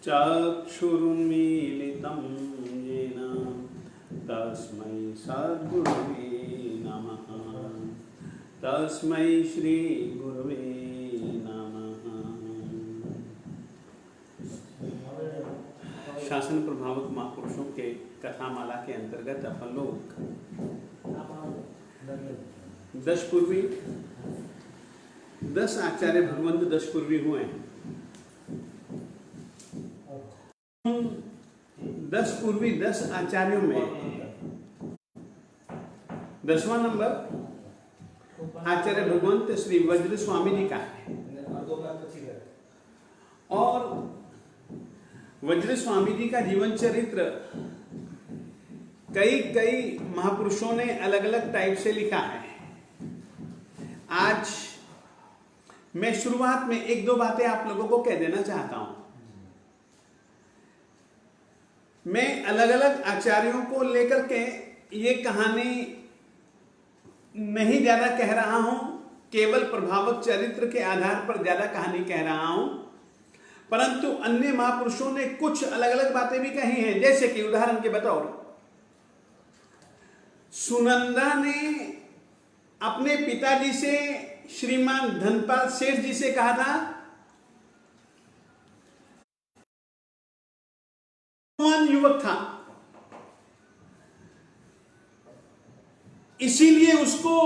चक्षुरुन्मीलितं येन तस्मै सद्गुरुवे नमः। तस्मै श्री गुरुवे नमः। शासन प्रभावक महापुरुषों के कथामाला के अंतर्गत अपन लोग 10 पूर्वी 10 आचार्य भगवंत 10 पूर्वी हुए हैं। 10 पूर्वी 10 आचार्यों में 10वां नंबर आचार्य भगवंत श्री वज्र स्वामी जी का है। और वज्र स्वामी जी का जीवन चरित्र कई महापुरुषों ने अलग अलग टाइप से लिखा है। आज मैं शुरुआत में 1-2 बातें आप लोगों को कह देना चाहता हूं। मैं अलग अलग आचार्यों को लेकर के ये कहानी नहीं ज्यादा कह रहा हूं, केवल प्रभावक चरित्र के आधार पर ज्यादा कहानी कह रहा हूं, परंतु अन्य महापुरुषों ने कुछ अलग अलग बातें भी कही हैं। जैसे कि उदाहरण के बतौर सुनंदा ने अपने पिताजी से, श्रीमान धनपाल सेठ जी से कहा था युवक था, इसीलिए उसको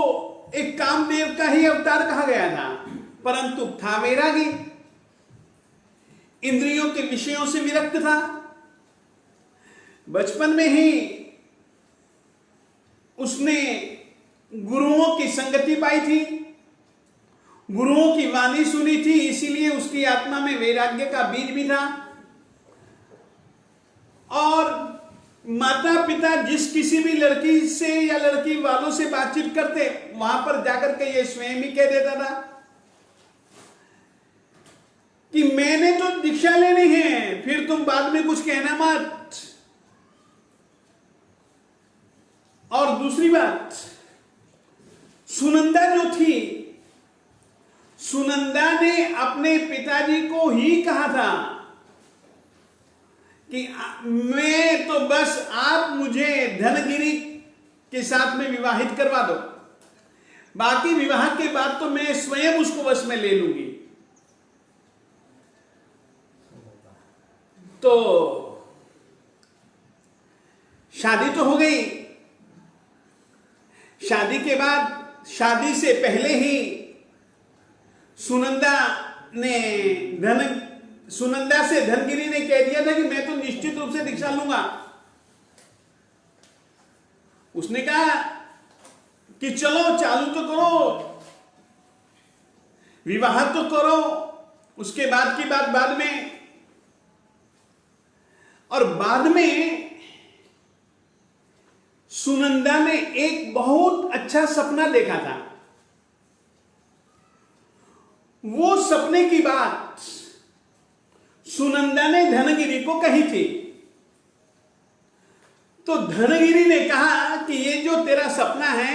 एक कामदेव का ही अवतार कहा गया था, परंतु था वैरागी, इंद्रियों के विषयों से विरक्त था। बचपन में ही उसने गुरुओं की संगति पाई थी, गुरुओं की वाणी सुनी थी, इसीलिए उसकी आत्मा में वैराग्य का बीज भी था। और माता पिता जिस किसी भी लड़की से या लड़की वालों से बातचीत करते, वहां पर जाकर के ये स्वयं ही कह देता था कि मैंने तो दीक्षा लेनी है, फिर तुम बाद में कुछ कहना मत। और दूसरी बात, सुनंदा जो थी, सुनंदा ने अपने पिताजी को ही कहा था कि मैं तो बस आप मुझे धनगिरी के साथ में विवाहित करवा दो, बाकी विवाह के बाद तो मैं स्वयं उसको वश में ले लूंगी। तो शादी तो हो गई। शादी के बाद, शादी से पहले ही सुनंदा से धनगिरी ने कह दिया था कि मैं तो निश्चित रूप से दीक्षा लूंगा। उसने कहा कि चलो चालू तो करो, विवाह तो करो, उसके बाद की बात बाद में। और बाद में सुनंदा ने एक बहुत अच्छा सपना देखा था। वो सपने की बात सुनंदा ने धनगिरी को कही थी। तो धनगिरी ने कहा कि ये जो तेरा सपना है,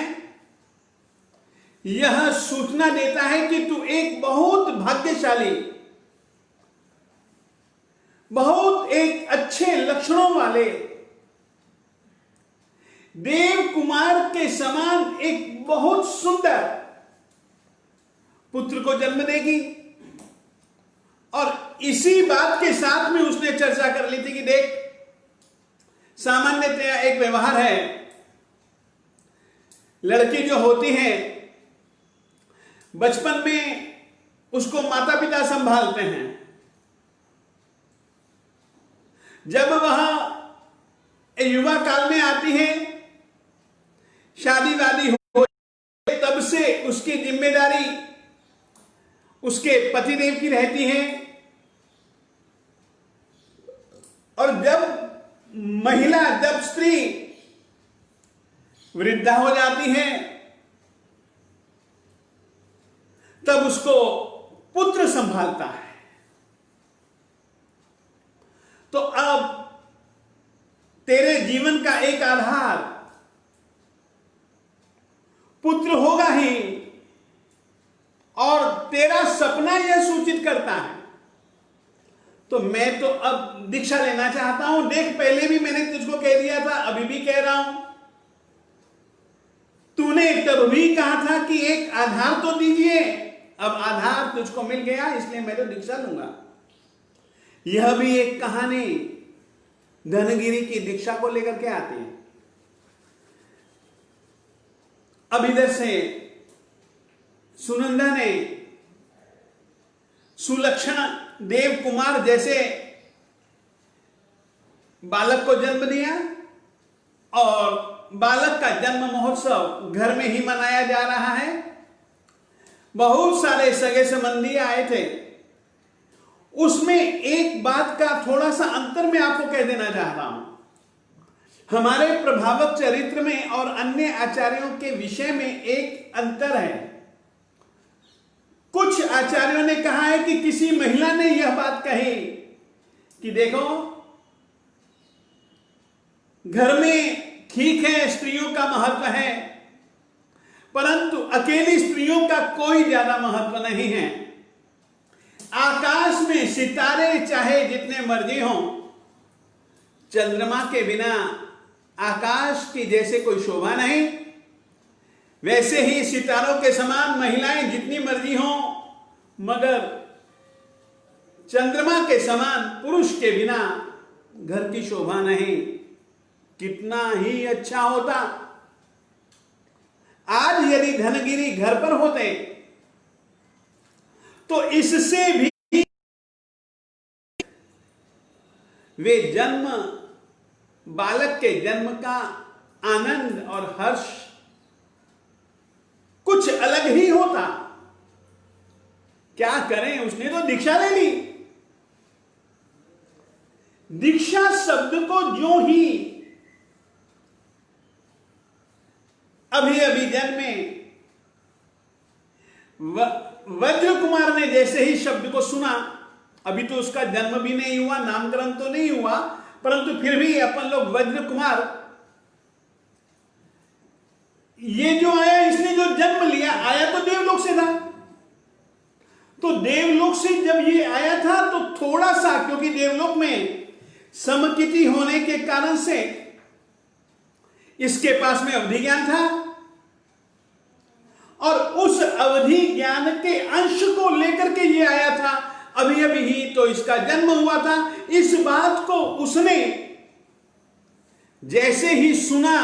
यह सूचना देता है कि तू एक बहुत भाग्यशाली, बहुत एक अच्छे लक्षणों वाले देव कुमार के समान एक बहुत सुंदर पुत्र को जन्म देगी। और इसी बात के साथ में उसने चर्चा कर ली थी कि देख, सामान्यतया एक व्यवहार है, लड़की जो होती है बचपन में उसको माता पिता संभालते हैं। जब वह युवा काल में आती है, शादी वादी हो, तब से उसकी जिम्मेदारी उसके पतिदेव की रहती है। और जब स्त्री वृद्धा हो जाती है, तब उसको पुत्र संभालता है। तो अब तेरे जीवन का एक आधार पुत्र होगा ही, और तेरा सपना यह सूचित करता है तो मैं तो अब दीक्षा लेना चाहता हूं। देख, पहले भी मैंने तुझको कह दिया था, अभी भी कह रहा हूं। तूने तब भी कहा था कि एक आधार तो दीजिए। अब आधार तुझको मिल गया, इसलिए मैं तो दीक्षा लूंगा। यह भी एक कहानी धनगिरी की दीक्षा को लेकर के आती है। अब इधर से सुनंदा ने सुलक्षण देव कुमार जैसे बालक को जन्म दिया और बालक का जन्म महोत्सव घर में ही मनाया जा रहा है। बहुत सारे सगे संबंधी आए थे। उसमें एक बात का थोड़ा सा अंतर मैं आपको कह देना चाहता हूं। हमारे प्रभावक चरित्र में और अन्य आचार्यों के विषय में एक अंतर है। कुछ आचार्यों ने कहा है कि किसी महिला ने यह बात कही कि देखो, घर में ठीक है स्त्रियों का महत्व है, परंतु अकेली स्त्रियों का कोई ज्यादा महत्व नहीं है। आकाश में सितारे चाहे जितने मर्जी हों, चंद्रमा के बिना आकाश की जैसे कोई शोभा नहीं, वैसे ही सितारों के समान महिलाएं जितनी मर्जी हों, मगर चंद्रमा के समान पुरुष के बिना घर की शोभा नहीं। कितना ही अच्छा होता आज यदि धनगिरी घर पर होते तो इससे भी वे जन्म, बालक के जन्म का आनंद और हर्ष कुछ अलग ही होता। क्या करें, उसने तो दीक्षा ले ली। दीक्षा शब्द को जो ही अभी अभी जन्मे वज्र कुमार ने जैसे ही शब्द को सुना, अभी तो उसका जन्म भी नहीं हुआ, नामकरण तो नहीं हुआ, परंतु फिर भी अपन लोग वज्र कुमार, ये जो आया, इसने जो जन्म लिया, आया तो देवलोक से था। तो देवलोक से जब ये आया था तो थोड़ा सा, क्योंकि देवलोक में समकिति होने के कारण से इसके पास में अवधि ज्ञान था और उस अवधि ज्ञान के अंश को लेकर के ये आया था। अभी अभी ही तो इसका जन्म हुआ था। इस बात को उसने जैसे ही सुना,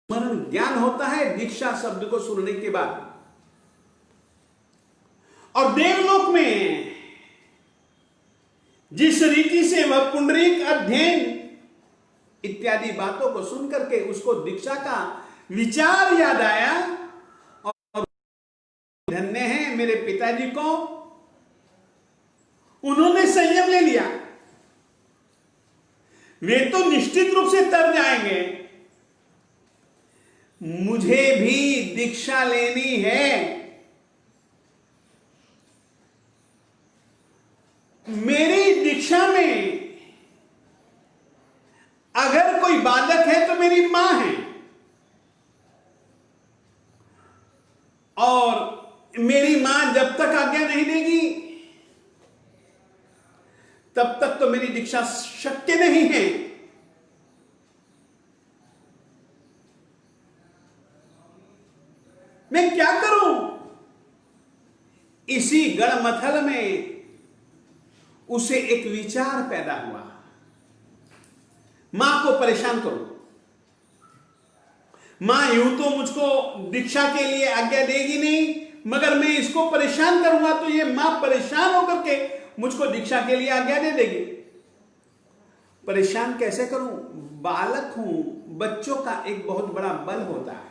स्मरण ज्ञान होता है दीक्षा शब्द को सुनने के बाद। और देवलोक में जिस रीति से वह पुंडरीक अध्ययन इत्यादि बातों को सुनकर के उसको दीक्षा का विचार याद आया और धन्य है मेरे पिताजी को, उन्होंने संयम ले लिया। वे तो निश्चित रूप से तर जाएंगे, मुझे भी दीक्षा लेनी है। मेरी दीक्षा में अगर कोई बालक है तो मेरी मां है, और मेरी मां जब तक आज्ञा नहीं देगी तब तक तो मेरी दीक्षा शक्य नहीं है। मैं क्या करूं? इसी गड़मथल में उसे एक विचार पैदा हुआ, मां को परेशान करो। मां यूं तो मुझको दीक्षा के लिए आज्ञा देगी नहीं, मगर मैं इसको परेशान करूंगा तो ये मां परेशान होकर के मुझको दीक्षा के लिए आज्ञा दे देगी। परेशान कैसे करूं? बालक हूं, बच्चों का एक बहुत बड़ा बल होता है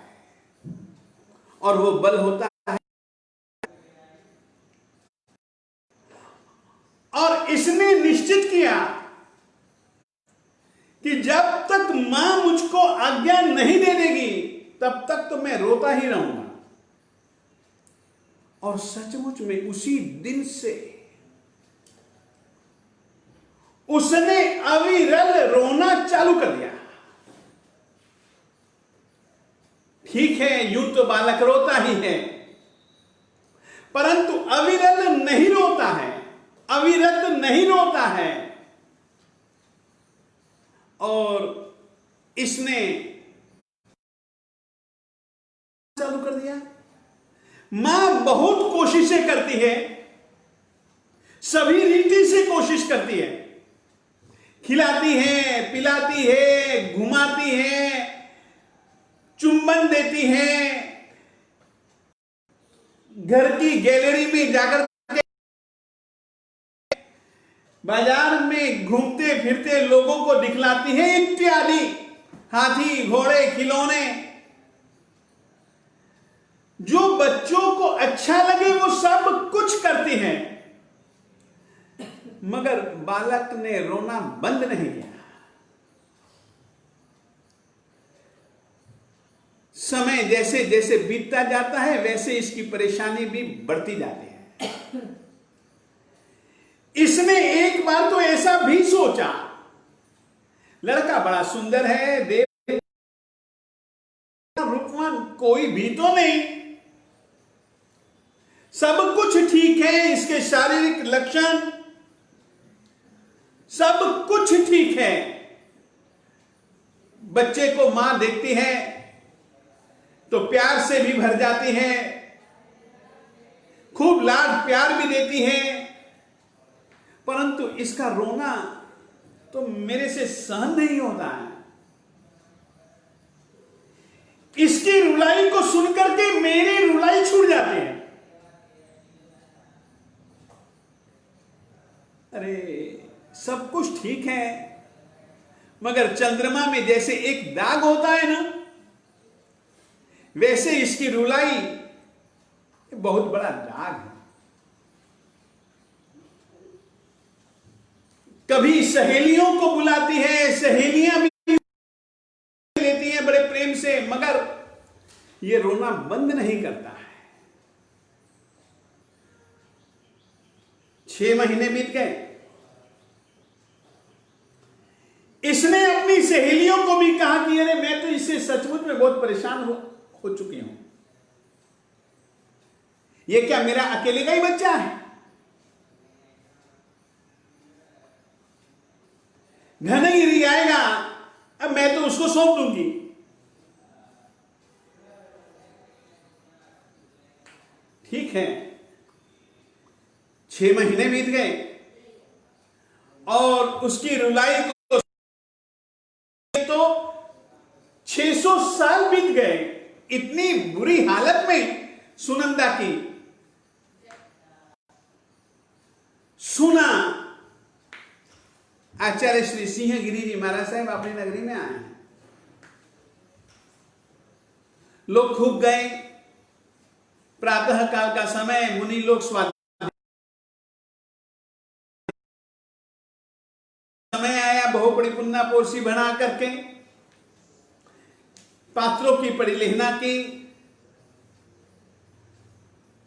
और वो बल होता है, और इसने निश्चित किया कि जब तक मां मुझको आज्ञा नहीं दे देगी तब तक तो मैं रोता ही रहूंगा। और सचमुच में उसी दिन से उसने अविरल रोना चालू कर दिया। ठीक है, यूं तो बालक रोता ही है, परंतु अविरत नहीं रोता है, अविरत नहीं रोता है। और इसने चालू कर दिया। मां बहुत कोशिशें करती है, सभी रीति से कोशिश करती है, खिलाती है, पिलाती है, घुमाती है, चुंबन देती है, घर की गैलरी में जाकर बाजार में घूमते फिरते लोगों को दिखलाती है इत्यादि। हाथी घोड़े खिलौने, जो बच्चों को अच्छा लगे वो सब कुछ करती हैं, मगर बालक ने रोना बंद नहीं किया। समय जैसे जैसे बीतता जाता है वैसे इसकी परेशानी भी बढ़ती जाती है। इसने एक बार तो ऐसा भी सोचा, लड़का बड़ा सुंदर है, देव रूपवान कोई भी तो नहीं, सब कुछ ठीक है, इसके शारीरिक लक्षण सब कुछ ठीक है। बच्चे को मां देखती है तो प्यार से भी भर जाती है, खूब लाड प्यार भी देती है, परंतु इसका रोना तो मेरे से सहन नहीं होता है। इसकी रुलाई को सुनकर के मेरी रुलाई छूट जाती है। अरे सब कुछ ठीक है, मगर चंद्रमा में जैसे एक दाग होता है ना, वैसे इसकी रुलाई बहुत बड़ा दाग है। कभी सहेलियों को बुलाती है, सहेलियां भी लेती हैं बड़े प्रेम से, मगर ये रोना बंद नहीं करता है। 6 महीने बीत गए। इसने अपनी सहेलियों को भी कहा कि अरे मैं तो इससे सचमुच में बहुत परेशान हो चुकी हूं, ये क्या मेरा अकेले का ही बच्चा है? घनगिरी आएगा, अब मैं तो उसको सौंप दूंगी। ठीक है, 6 महीने बीत गए और उसकी रुलाई को तो 600 साल बीत गए। इतनी बुरी हालत में सुनंदा की। सुना आचार्य श्री सिंहगिरी जी महाराज साहब अपनी नगरी में आए हैं। लोग खूब गए, प्रातः काल का समय, मुनि लोग समय आया, बहुपड़ी पुन्ना पोरसी बना करके पात्रों की परिलेहना की।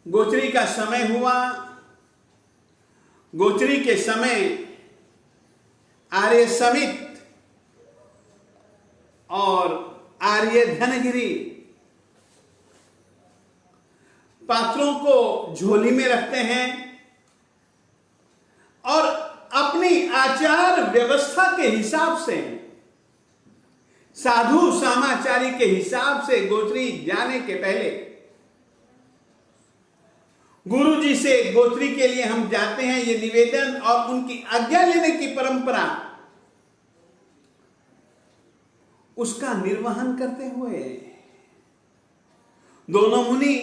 गोचरी का समय हुआ। गोचरी के समय आर्य समित और आर्य धनगिरी पात्रों को झोली में रखते हैं और अपनी आचार व्यवस्था के हिसाब से, साधु सामाचारी के हिसाब से गोचरी जाने के पहले गुरु जी से गोचरी के लिए हम जाते हैं, ये निवेदन और उनकी आज्ञा लेने की परंपरा, उसका निर्वहन करते हुए दोनों मुनि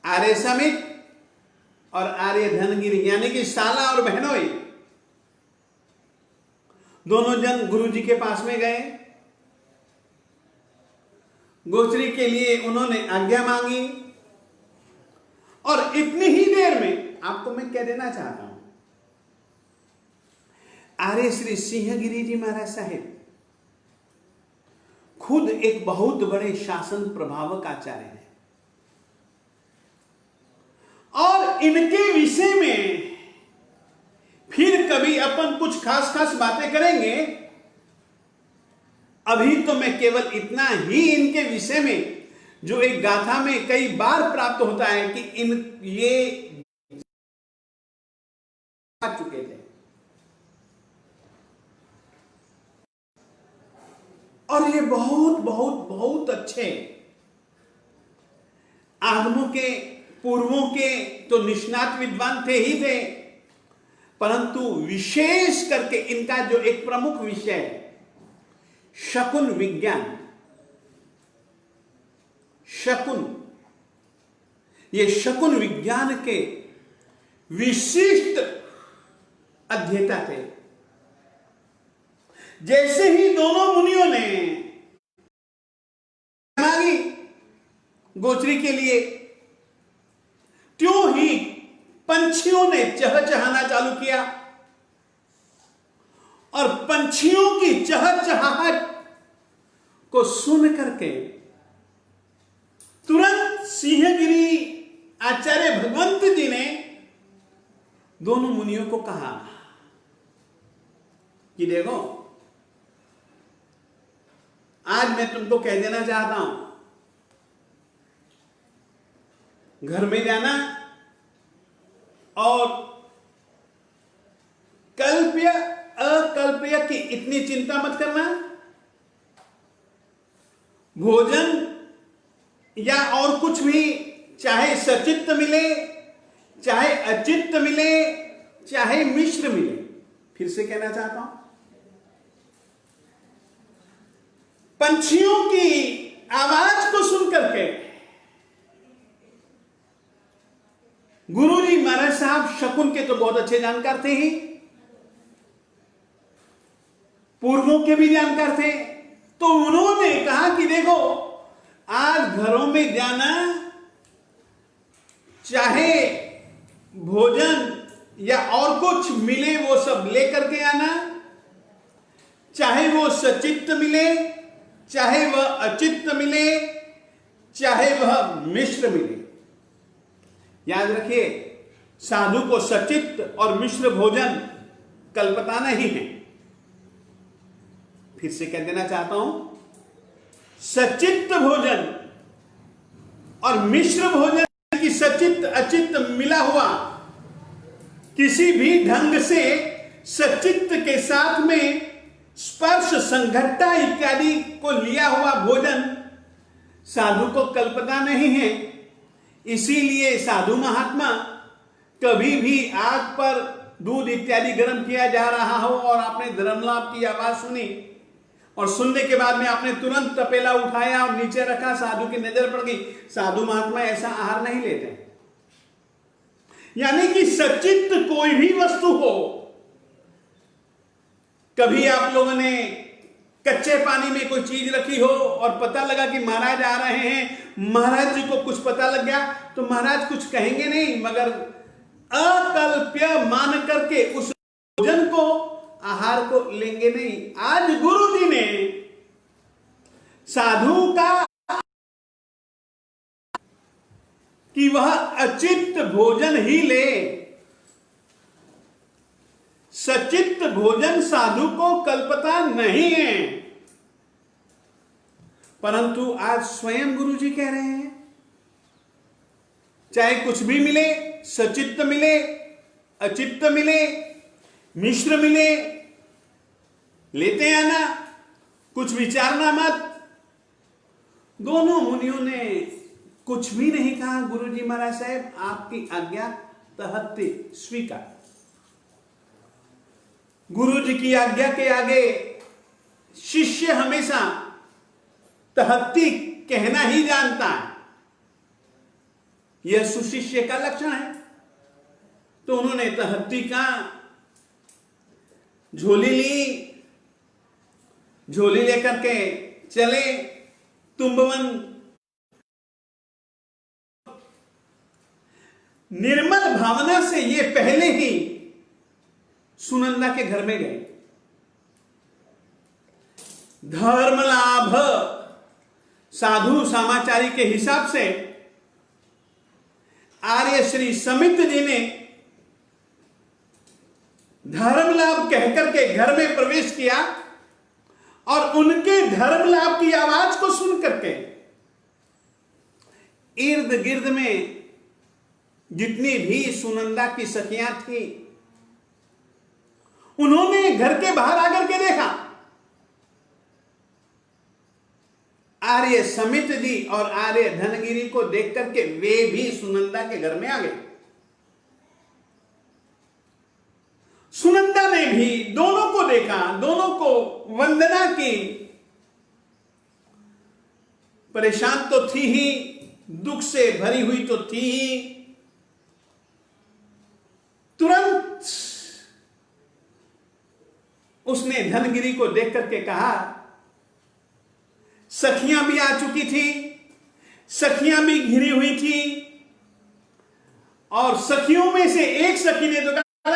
आर्य समित और आर्य धनगिरी यानी कि साला और बहनोई दोनों जन गुरु जी के पास में गए। गोचरी के लिए उन्होंने आज्ञा मांगी और इतनी ही देर में आपको मैं कह देना चाहता हूं, आर्य श्री सिंहगिरी जी महाराज साहिब खुद एक बहुत बड़े शासन प्रभावक आचार्य हैं और इनके विषय में फिर कभी अपन कुछ खास खास बातें करेंगे। अभी तो मैं केवल इतना ही इनके विषय में जो एक गाथा में कई बार प्राप्त होता है कि ये आ चुके थे और ये बहुत बहुत बहुत अच्छे आगमों के पूर्वों के तो निष्णात विद्वान थे ही थे, परंतु विशेष करके इनका जो एक प्रमुख विषय है शकुन विज्ञान, शकुन, ये शकुन विज्ञान के विशिष्ट अध्येता थे। जैसे ही दोनों मुनियों ने मांगी गोचरी के लिए, त्यों ही पंछियों ने चहचहाना चालू किया और पंछियों की चहचहाहट को सुन करके तुरंत सिंहगिरी आचार्य भगवंत जी ने दोनों मुनियों को कहा कि देखो, आज मैं तुमको कह देना चाहता हूं, घर में जाना और कल्प्य अकल्प्य की इतनी चिंता मत करना। भोजन या और कुछ भी, चाहे सचित्त मिले, चाहे अचित्त मिले, चाहे मिश्र मिले, फिर से कहना चाहता हूं, पंछियों की आवाज को सुन करके गुरुजी महाराज साहब शकुन के तो बहुत अच्छे जानकार थे ही, पूर्वों के भी जानकार थे, तो उन्होंने कहा कि देखो, आज घरों में जाना, चाहे भोजन या और कुछ मिले वो सब लेकर के आना, चाहे वो सचित्त मिले, चाहे वह अचित्त मिले, चाहे वह मिश्र मिले। याद रखिए, साधु को सचित्त और मिश्र भोजन कल्पता नहीं है। फिर से कह देना चाहता हूं, सचित्त भोजन और मिश्र भोजन की सचित्त अचित्त मिला हुआ, किसी भी ढंग से सचित्त के साथ में स्पर्श संघट्टा इत्यादि को लिया हुआ भोजन साधु को कल्पता नहीं है। इसीलिए साधु महात्मा कभी भी आग पर दूध इत्यादि गर्म किया जा रहा हो और आपने धर्मलाभ की आवाज सुनी और सुनने के बाद में आपने तुरंत तपेला उठाया और नीचे रखा, साधु की नजर पड़ गई, साधु महात्मा ऐसा आहार नहीं लेते। यानी कि सचित्त कोई भी वस्तु हो, कभी आप लोगों ने कच्चे पानी में कोई चीज रखी हो और पता लगा कि महाराज आ रहे हैं, महाराज जी को कुछ पता लग गया, तो महाराज कुछ कहेंगे नहीं, मगर अकल्प्य मान करके उस भोजन को, आहार को लेंगे नहीं। आज गुरु जी ने साधु का कि वह अचित्त भोजन ही ले, सचित्त भोजन साधु को कल्पता नहीं है, परंतु आज स्वयं गुरु जी कह रहे हैं, चाहे कुछ भी मिले, सचित्त मिले, अचित्त मिले, मिश्र मिले, लेते आना, कुछ विचारना मत। दोनों मुनियों ने कुछ भी नहीं कहा। गुरु जी महाराज साहब, आपकी आज्ञा तहत्ते स्वीकार। गुरु जी की आज्ञा के आगे शिष्य हमेशा तहत्ती कहना ही जानता है, यह सुशिष्य का लक्षण है। तो उन्होंने तहत्ती का झोली ली, झोली लेकर के चले तुम्बवन। निर्मल भावना से ये पहले ही सुनंदा के घर में गए। धर्म लाभ साधु समाचारी के हिसाब से आर्य श्री समित जी ने धर्म लाभ कहकर के घर में प्रवेश किया और उनके धर्म लाभ की आवाज को सुन करके इर्द गिर्द में जितनी भी सुनंदा की सखियां थी, उन्होंने घर के बाहर आकर के देखा। आर्य समित जी और आर्य धनगिरी को देख करके वे भी सुनंदा के घर में आ गए। सुनंदा ने भी दोनों को देखा, दोनों को वंदना की। परेशान तो थी ही, दुख से भरी हुई तो थी ही। तुरंत उसने धनगिरी को देख करके कहा, सखियां भी आ चुकी थी, सखियां भी घिरी हुई थी, और सखियों में से एक सखी ने तो कहा,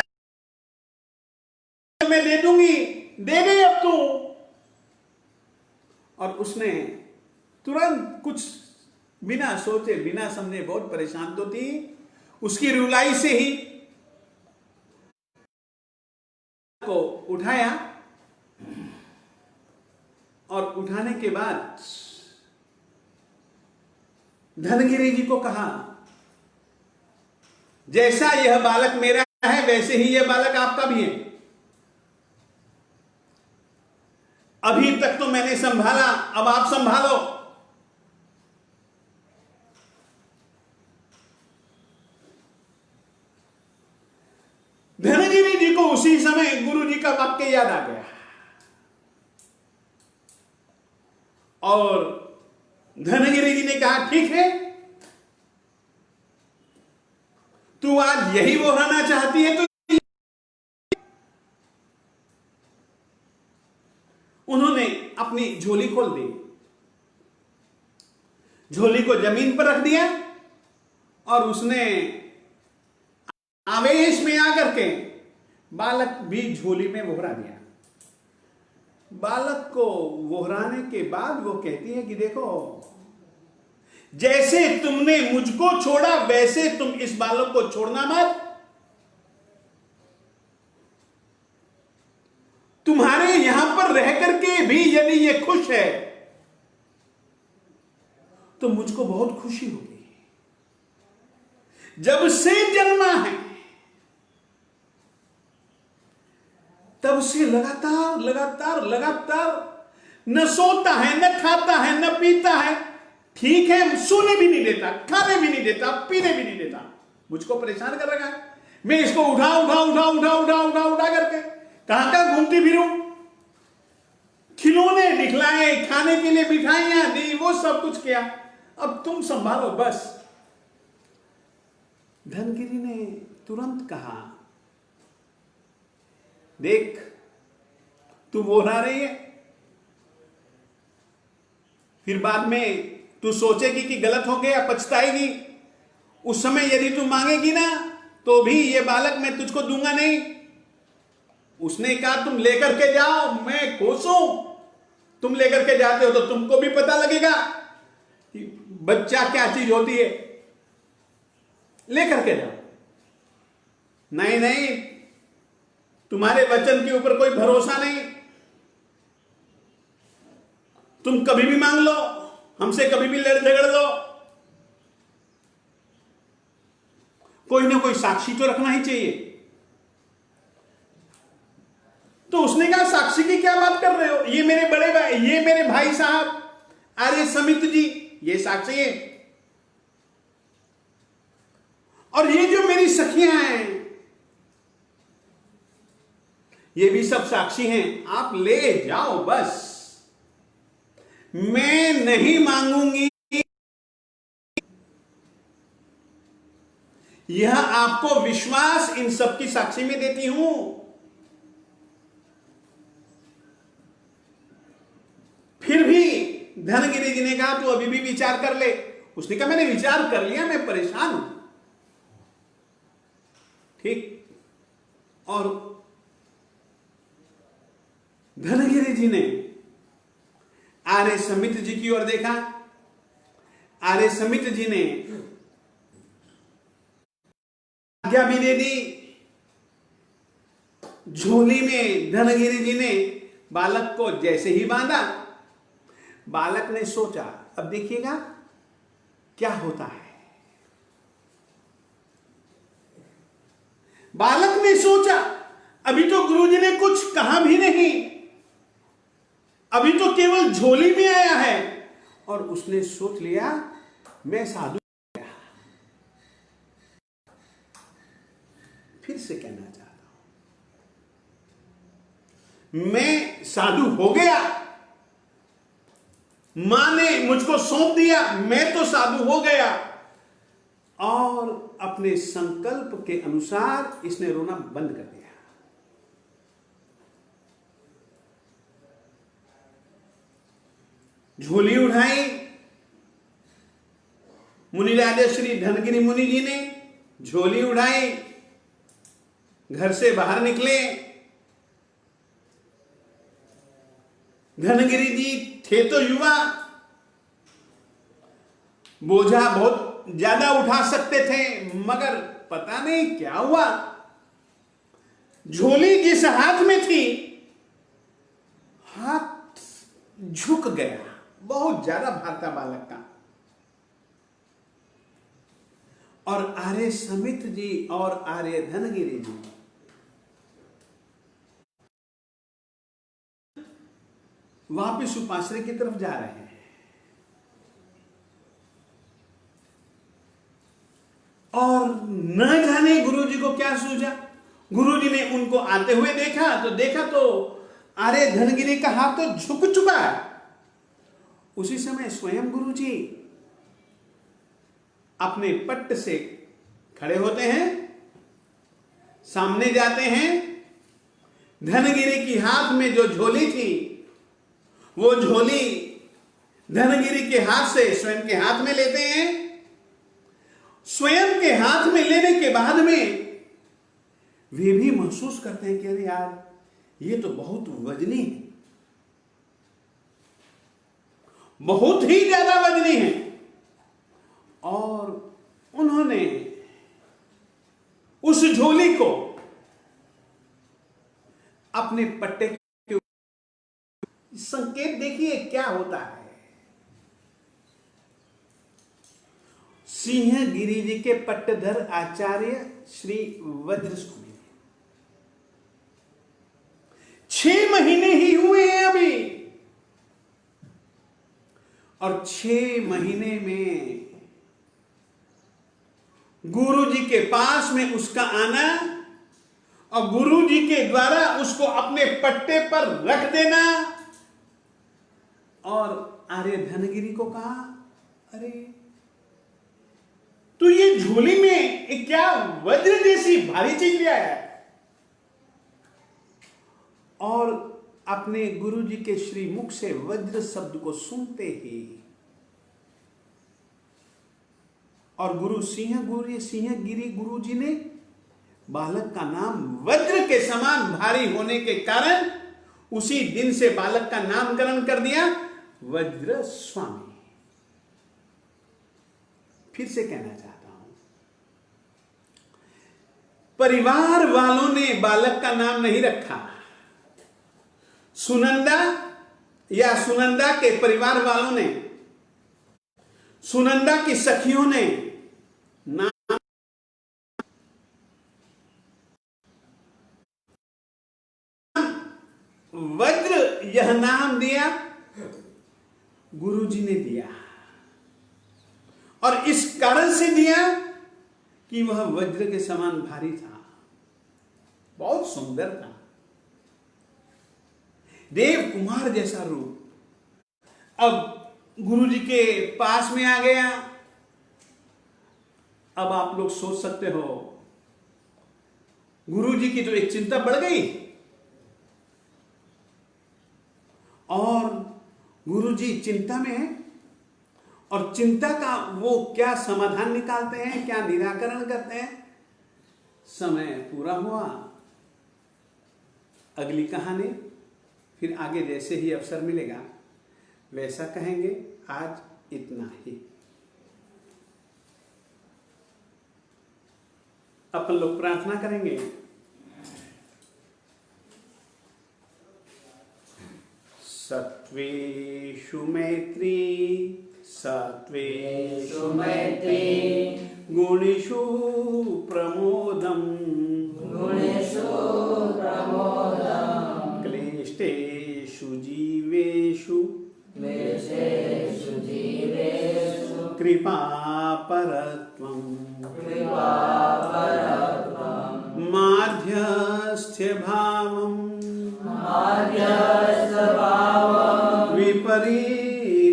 मैं दे दूंगी, दे गई अब तू। और उसने तुरंत कुछ बिना सोचे बिना समझे, बहुत परेशान तो थी, उसकी रुलाई से ही को उठाया, और उठाने के बाद धनगिरी जी को कहा, जैसा यह बालक मेरा है वैसे ही यह बालक आपका भी है। अभी तक तो मैंने संभाला, अब आप संभालो। धनगिरी जी को उसी समय गुरु जी का वाक्य याद आ गया, और धनगिरी जी ने कहा, ठीक है, तू आज यही बोहराना चाहती है तो। उन्होंने अपनी झोली खोल दी, झोली को जमीन पर रख दिया, और उसने आवेश में आकर के बालक भी झोली में बोहरा दिया। बालक को बोहराने के बाद वो कहती है कि देखो, जैसे तुमने मुझको छोड़ा वैसे तुम इस बालक को छोड़ना मत। तुम्हारे यहां पर रह करके भी यदि ये खुश है तो मुझको बहुत खुशी होगी। जब से जन्मा है तब से लगातार लगातार लगातार न सोता है, न खाता है, न पीता है। ठीक है, सोने भी नहीं देता, खाने भी नहीं देता, पीने भी नहीं देता, मुझको परेशान कर रखा है। मैं इसको उठा उठा उठा उठा उठा उठा उठा करके कहां कहां घूमती फिरूं, खिलौने दिखलाए, खाने के लिए मिठाइयां दी, वो सब कुछ किया, अब तुम संभालो बस। धनगिरी ने तुरंत कहा, देख तू बोला रही है, फिर बाद में तू सोचेगी कि गलत हो गया, पछताएगी। उस समय यदि तू मांगेगी ना तो भी ये बालक मैं तुझको दूंगा नहीं। उसने कहा, तुम लेकर के जाओ, मैं खुश हूं। तुम लेकर के जाते हो तो तुमको भी पता लगेगा कि बच्चा क्या चीज होती है, लेकर के जाओ। नहीं नहीं, तुम्हारे वचन के ऊपर कोई भरोसा नहीं, तुम कभी भी मांग लो, हमसे कभी भी लड़ झगड़ लो, कोई ना कोई साक्षी तो रखना ही चाहिए। तो उसने कहा, साक्षी की क्या बात कर रहे हो, ये मेरे बड़े भाई, ये मेरे भाई साहब आर्य समित जी, ये साक्षी है, और ये जो मेरी सखियां हैं ये भी सब साक्षी हैं। आप ले जाओ बस, मैं नहीं मांगूंगी। यह आपको विश्वास इन सब की साक्षी में देती हूं। फिर भी धनगिरी जी ने कहा, तू अभी भी विचार कर ले। उसने कहा, मैंने विचार कर लिया, मैं परेशान हूं। ठीक, और धनगिरी जी ने आर्य समित जी की ओर देखा। आर्य समित जी ने आज्ञा भी दे दी। झोली में धनगिरी जी ने बालक को जैसे ही बांधा, बालक ने सोचा, अब देखिएगा क्या होता है? बालक ने सोचा, अभी तो गुरुजी ने कुछ कहा भी नहीं, अभी तो केवल झोली में आया है, और उसने सोच लिया मैं साधु। फिर से कहना चाहता हूं, मैं साधु हो गया, मां ने मुझको सौंप दिया, मैं तो साधु हो गया। और अपने संकल्प के अनुसार इसने रोना बंद कर दिया। झोली उठाई मुनिराज श्री धनगिरी मुनि जी ने, झोली उठाई, घर से बाहर निकले। धनगिरी जी थे तो युवा, बोझा बहुत ज्यादा उठा सकते थे, मगर पता नहीं क्या हुआ, झोली जिस हाथ में थी, हाथ झुक गया। बहुत ज्यादा भार था बालक का। और आर्य समित जी और आर्य धनगिरी जी वापिस उपाश्रय की तरफ जा रहे हैं। और न जाने गुरुजी को क्या सूझा, गुरुजी ने उनको आते हुए देखा तो आर्य धनगिरी का हाथ तो झुक चुका है। उसी समय स्वयं गुरुजी अपने पट्ट से खड़े होते हैं, सामने जाते हैं, धनगिरी की हाथ में जो झोली थी, वो झोली धनगिरी के हाथ से स्वयं के हाथ में लेते हैं। स्वयं के हाथ में लेने के बाद में वे भी महसूस करते हैं कि अरे यार, ये तो बहुत वजनी है, बहुत ही ज्यादा वजनी है। और उन्होंने उस झोली को अपने पट्टे के, संकेत देखिए क्या होता है। सिंहगिरी जी के पट्टधर आचार्य श्री वज्र स्वामी, 6 महीने ही हुए हैं अभी, और 6 महीने में गुरु जी के पास में उसका आना और गुरु जी के द्वारा उसको अपने पट्टे पर रख देना। और आर्य धनगिरी को कहा, अरे तो ये झोली में एक क्या वज्र जैसी भारी चीज लिया है। और अपने गुरु जी के श्री मुख से वज्र शब्द को सुनते ही, और सिंहगिरी गुरु जी ने बालक का नाम वज्र के समान भारी होने के कारण उसी दिन से बालक का नामकरण कर दिया वज्र स्वामी। फिर से कहना चाहता हूं, परिवार वालों ने बालक का नाम नहीं रखा। सुनंदा या सुनंदा के परिवार वालों ने, सुनंदा की सखियों ने नाम वज्र, यह नाम दिया गुरुजी ने दिया। और इस कारण से दिया कि वह वज्र के समान भारी था, बहुत सुंदर था, देव कुमार जैसा रूप। अब गुरुजी के पास में आ गया। अब आप लोग सोच सकते हो, गुरुजी की तो एक चिंता बढ़ गई, और गुरुजी चिंता में है, और चिंता का वो क्या समाधान निकालते हैं, क्या निराकरण करते हैं। समय पूरा हुआ, अगली कहानी फिर आगे जैसे ही अवसर मिलेगा वैसा कहेंगे। आज इतना ही। अपन लोग प्रार्थना करेंगे। सत्वेषु मैत्री सत्वेषु मैत्री गुणेषु प्रमोदम् क्लिष्टेषु जीवेषु कृपापरत्वम् माध्यस्थ्यभावम् विपरीतवृत्तौ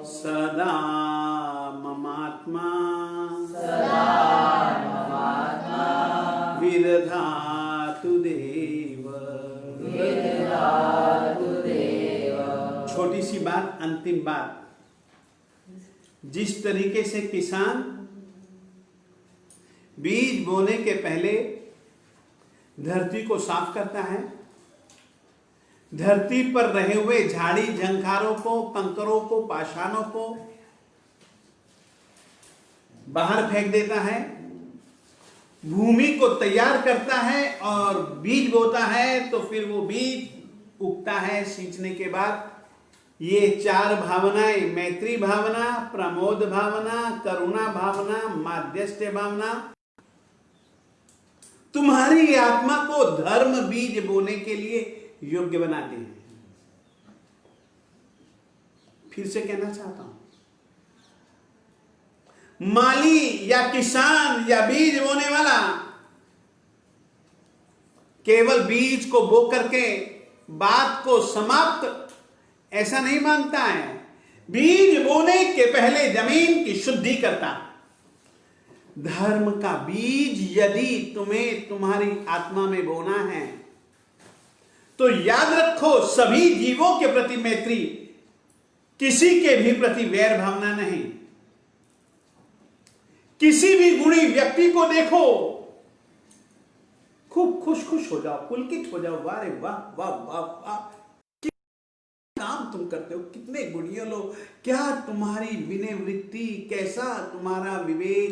सदा ममात्मा विदधातु देव। छोटी सी बात, अंतिम बात। जिस तरीके से किसान बीज बोने के पहले धरती को साफ करता है, धरती पर रहे हुए झाड़ी झंखारों को, कंकरों को, पाषाणों को बाहर फेंक देता है, भूमि को तैयार करता है और बीज बोता है, तो फिर वो बीज उगता है। सींचने के बाद ये चार भावनाएं, मैत्री भावना, प्रमोद भावना, करुणा भावना, माध्यस्थ्य भावना, तुम्हारी आत्मा को धर्म बीज बोने के लिए योग्य बनाते हैं। फिर से कहना चाहता हूं, माली या किसान या बीज बोने वाला केवल बीज को बो करके बात को समाप्त ऐसा नहीं मानता है। बीज बोने के पहले जमीन की शुद्धि करता। धर्म का बीज यदि तुम्हें तुम्हारी आत्मा में बोना है तो याद रखो, सभी जीवों के प्रति मैत्री, किसी के भी प्रति वैर भावना नहीं। किसी भी गुणी व्यक्ति को देखो, खूब खुश खुश हो जाओ, पुलकित हो जाओ, वाह रे वाह वाह वाह वाह, काम तुम करते हो, कितने गुणीय लोग, क्या तुम्हारी विनय वृत्ति, कैसा तुम्हारा विवेक,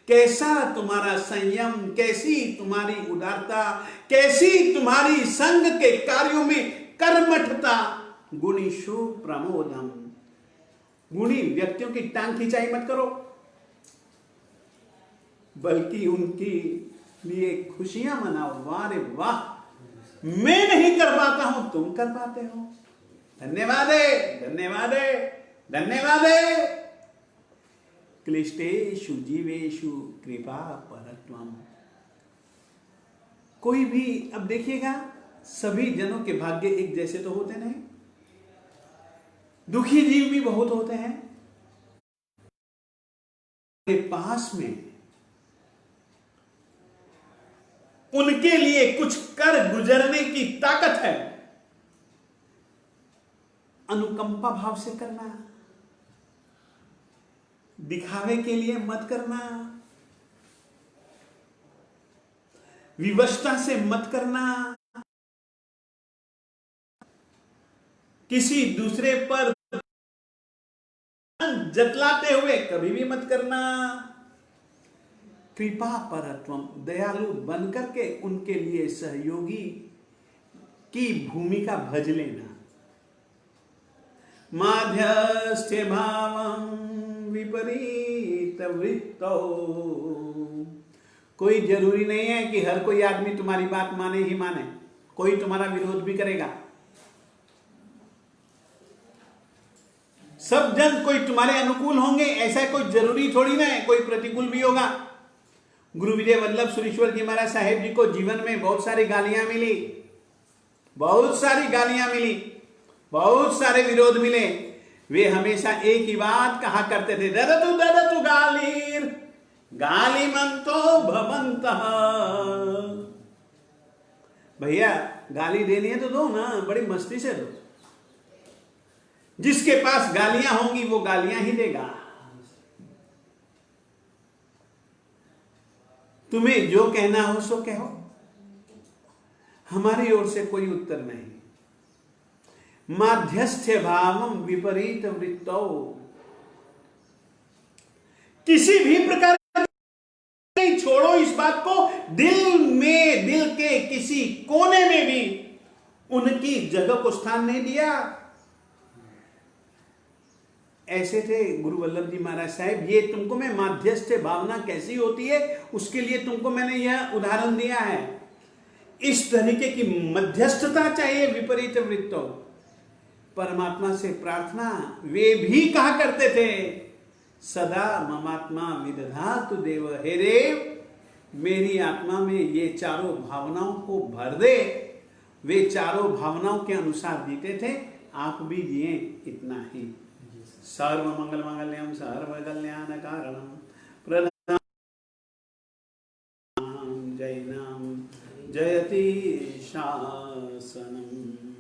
कैसा तुम्हारा संयम, कैसी तुम्हारी उदारता, कैसी तुम्हारी संग के कार्यों में कर्मठता। गुणीषु प्रमोदम। गुणी व्यक्तियों की टांग खिंचाई मत करो, बल्कि उनकी लिए खुशियां मनाओ। वाह रे वाह, मैं नहीं कर पाता हूं, तुम कर पाते हो, धन्यवाद है, धन्यवाद है, धन्यवाद है। क्लिष्टेषु जीवेषु कृपा परत्वम। कोई भी, अब देखिएगा, सभी जनों के भाग्य एक जैसे तो होते नहीं, दुखी जीव भी बहुत होते हैं। के पास में उनके लिए कुछ कर गुजरने की ताकत है। अनुकंपा भाव से करना, दिखावे के लिए मत करना, विवशता से मत करना, किसी दूसरे पर जतलाते हुए कभी भी मत करना। कृपा परत्वम, दयालु बनकर के उनके लिए सहयोगी की भूमिका भज लेना। माध्यस्थ्य भावं विपरीत वृत्तौ। कोई जरूरी नहीं है कि हर कोई आदमी तुम्हारी बात माने ही माने, कोई तुम्हारा विरोध भी करेगा। सब जन कोई तुम्हारे अनुकूल होंगे ऐसा कोई जरूरी थोड़ी ना है, कोई प्रतिकूल भी होगा। गुरु विजय वल्लभ सुरीश्वर जी महाराज साहेब जी को जीवन में बहुत सारी गालियां मिली, बहुत सारी गालियां मिली, बहुत सारे विरोध मिले। वे हमेशा एक ही बात कहा करते थे, ददतु ददतु गालीर गालिमंतो भवन्तः। भैया गाली देनी है तो दो ना, बड़ी मस्ती से दो। जिसके पास गालियां होंगी वो गालियां ही देगा। तुम्हें जो कहना हो सो कहो, हमारी ओर से कोई उत्तर नहीं। माध्यस्थ्य भावम विपरीत वृत्तौ। किसी भी प्रकार नहीं छोड़ो इस बात को, दिल में, दिल के किसी कोने में भी उनकी जगह को स्थान नहीं दिया। ऐसे थे गुरु वल्लभ जी महाराज साहब। ये तुमको मैं माध्यस्थ भावना कैसी होती है उसके लिए तुमको मैंने यह उदाहरण दिया है। इस तरीके की मध्यस्थता चाहिए विपरीत वृत्तों। परमात्मा से प्रार्थना वे भी कहा करते थे, सदा ममात्मा विदधातु देव। हे देव, मेरी आत्मा में ये चारों भावनाओं को भर दे। वे चारों भावनाओं के अनुसार जीते थे, आप भी जिए इतना ही। सर्व मंगल मांगल्यम सर्व कल्याण कारणम प्रधान जय नाम जयति शासनम।